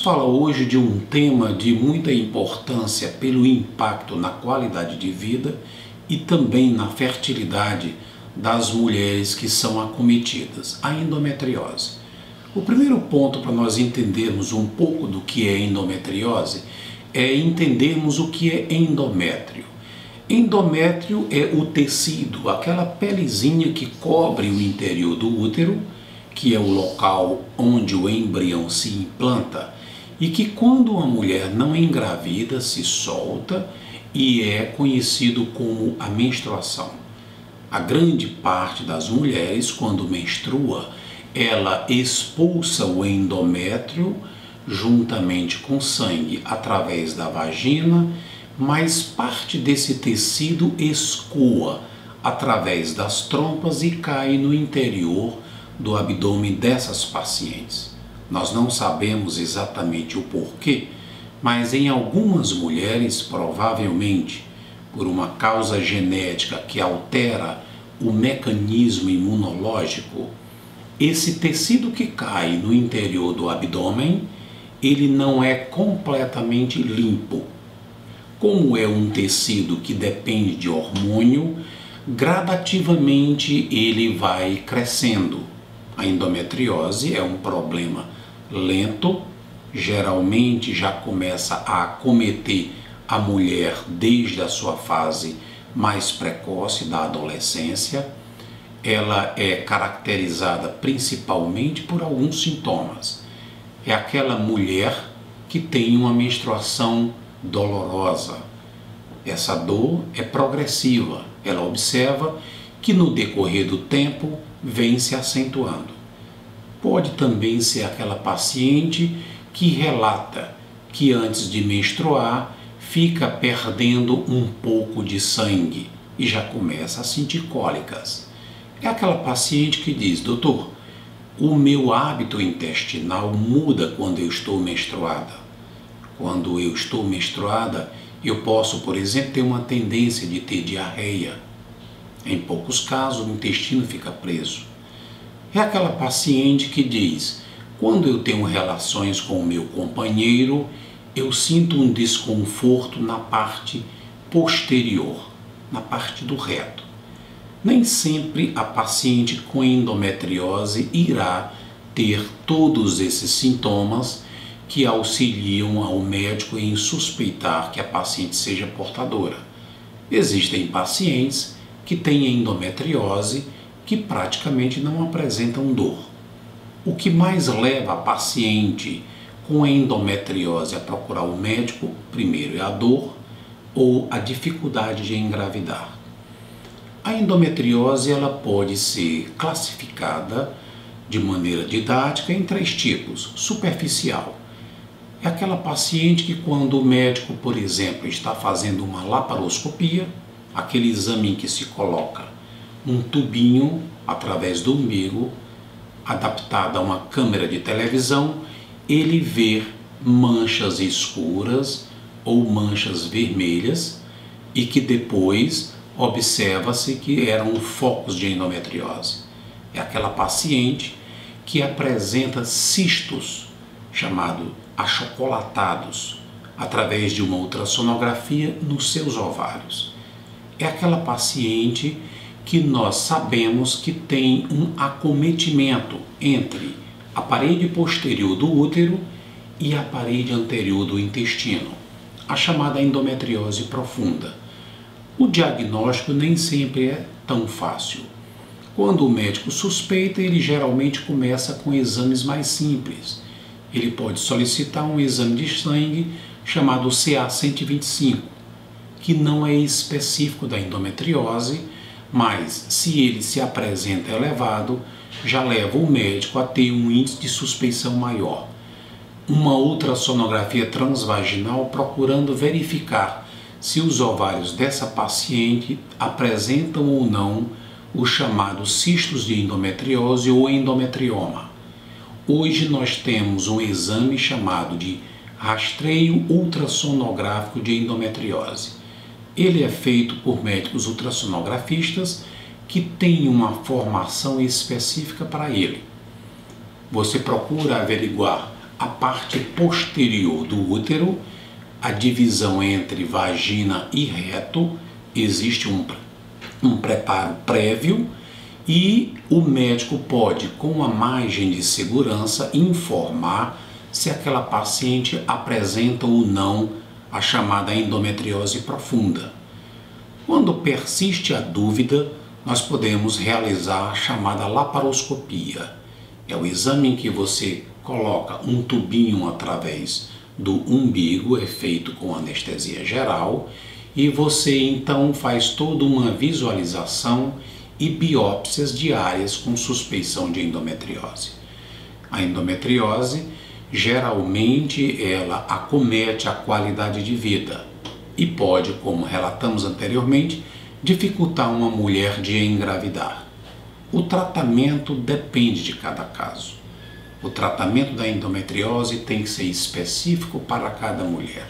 falar hoje de um tema de muita importância pelo impacto na qualidade de vida e também na fertilidade das mulheres que são acometidas, a endometriose. O primeiro ponto para nós entendermos um pouco do que é endometriose é entendermos o que é endométrio. Endométrio é o tecido, aquela pelezinha que cobre o interior do útero, que é o local onde o embrião se implanta e que quando uma mulher não engravida se solta e é conhecido como a menstruação. A grande parte das mulheres, quando menstrua, ela expulsa o endométrio juntamente com sangue através da vagina, mas parte desse tecido escoa através das trompas e cai no interior do abdômen dessas pacientes. Nós não sabemos exatamente o porquê, mas em algumas mulheres, provavelmente por uma causa genética que altera o mecanismo imunológico, esse tecido que cai no interior do abdômen, ele não é completamente limpo. Como é um tecido que depende de hormônio, gradativamente ele vai crescendo. A endometriose é um problema lento, geralmente já começa a acometer a mulher desde a sua fase mais precoce da adolescência. Ela é caracterizada principalmente por alguns sintomas. É aquela mulher que tem uma menstruação dolorosa. Essa dor é progressiva. Ela observa que no decorrer do tempo vem se acentuando. Pode também ser aquela paciente que relata que antes de menstruar fica perdendo um pouco de sangue e já começa a sentir cólicas. É aquela paciente que diz: doutor, o meu hábito intestinal muda quando eu estou menstruada. Quando eu estou menstruada, eu posso, por exemplo, ter uma tendência de ter diarreia. Em poucos casos, o intestino fica preso. É aquela paciente que diz: quando eu tenho relações com o meu companheiro, eu sinto um desconforto na parte posterior, na parte do reto. Nem sempre a paciente com endometriose irá ter todos esses sintomas que auxiliam ao médico em suspeitar que a paciente seja portadora. Existem pacientes que têm endometriose que praticamente não apresentam dor. O que mais leva a paciente com endometriose a procurar o médico, primeiro, é a dor ou a dificuldade de engravidar. A endometriose ela pode ser classificada de maneira didática em 3 tipos. Superficial é aquela paciente que quando o médico, por exemplo, está fazendo uma laparoscopia, aquele exame em que se coloca um tubinho através do umbigo, adaptado a uma câmera de televisão, ele vê manchas escuras ou manchas vermelhas e que depois observa-se que eram focos de endometriose. É aquela paciente que apresenta cistos, chamados achocolatados, através de uma ultrassonografia nos seus ovários. É aquela paciente que nós sabemos que tem um acometimento entre a parede posterior do útero e a parede anterior do intestino, a chamada endometriose profunda. O diagnóstico nem sempre é tão fácil. Quando o médico suspeita, ele geralmente começa com exames mais simples. Ele pode solicitar um exame de sangue chamado CA-125, que não é específico da endometriose, mas se ele se apresenta elevado, já leva o médico a ter um índice de suspeição maior. Uma ultrassonografia transvaginal procurando verificar se os ovários dessa paciente apresentam ou não os chamados cistos de endometriose ou endometrioma. Hoje nós temos um exame chamado de rastreio ultrassonográfico de endometriose. Ele é feito por médicos ultrassonografistas que têm uma formação específica para ele. Você procura averiguar a parte posterior do útero, a divisão entre vagina e reto, existe um preparo prévio e o médico pode, com a margem de segurança, informar se aquela paciente apresenta ou não a chamada endometriose profunda. Quando persiste a dúvida, nós podemos realizar a chamada laparoscopia. É o exame em que você coloca um tubinho através do umbigo, é feito com anestesia geral, e você então faz toda uma visualização e biópsias diárias com suspeição de endometriose. A endometriose, geralmente, ela acomete a qualidade de vida e pode, como relatamos anteriormente, dificultar uma mulher de engravidar. O tratamento depende de cada caso. O tratamento da endometriose tem que ser específico para cada mulher.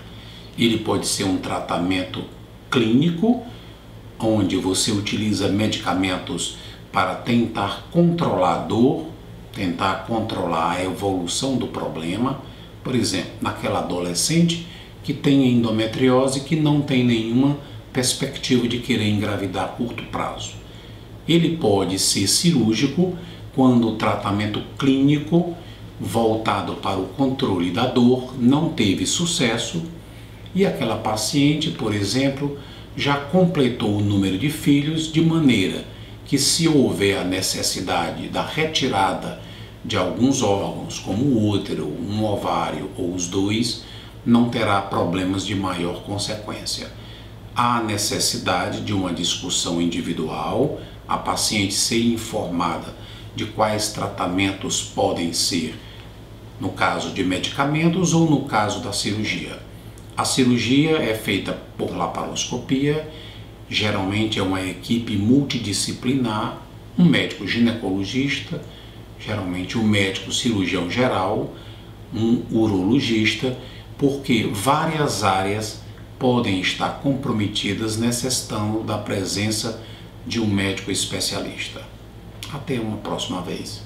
Ele pode ser um tratamento clínico, onde você utiliza medicamentos para tentar controlar a dor, tentar controlar a evolução do problema. Por exemplo, naquela adolescente que tem endometriose, que não tem nenhuma perspectiva de querer engravidar a curto prazo. Ele pode ser cirúrgico quando o tratamento clínico voltado para o controle da dor não teve sucesso e aquela paciente, por exemplo, já completou o número de filhos, de maneira que, se houver a necessidade da retirada de alguns órgãos, como o útero, um ovário ou os dois, não terá problemas de maior consequência. Há necessidade de uma discussão individual, a paciente ser informada de quais tratamentos podem ser, no caso de medicamentos ou no caso da cirurgia. A cirurgia é feita por laparoscopia, geralmente é uma equipe multidisciplinar, um médico ginecologista, geralmente um médico cirurgião geral, um urologista, porque várias áreas podem estar comprometidas, necessitando da presença de um médico especialista. Até uma próxima vez.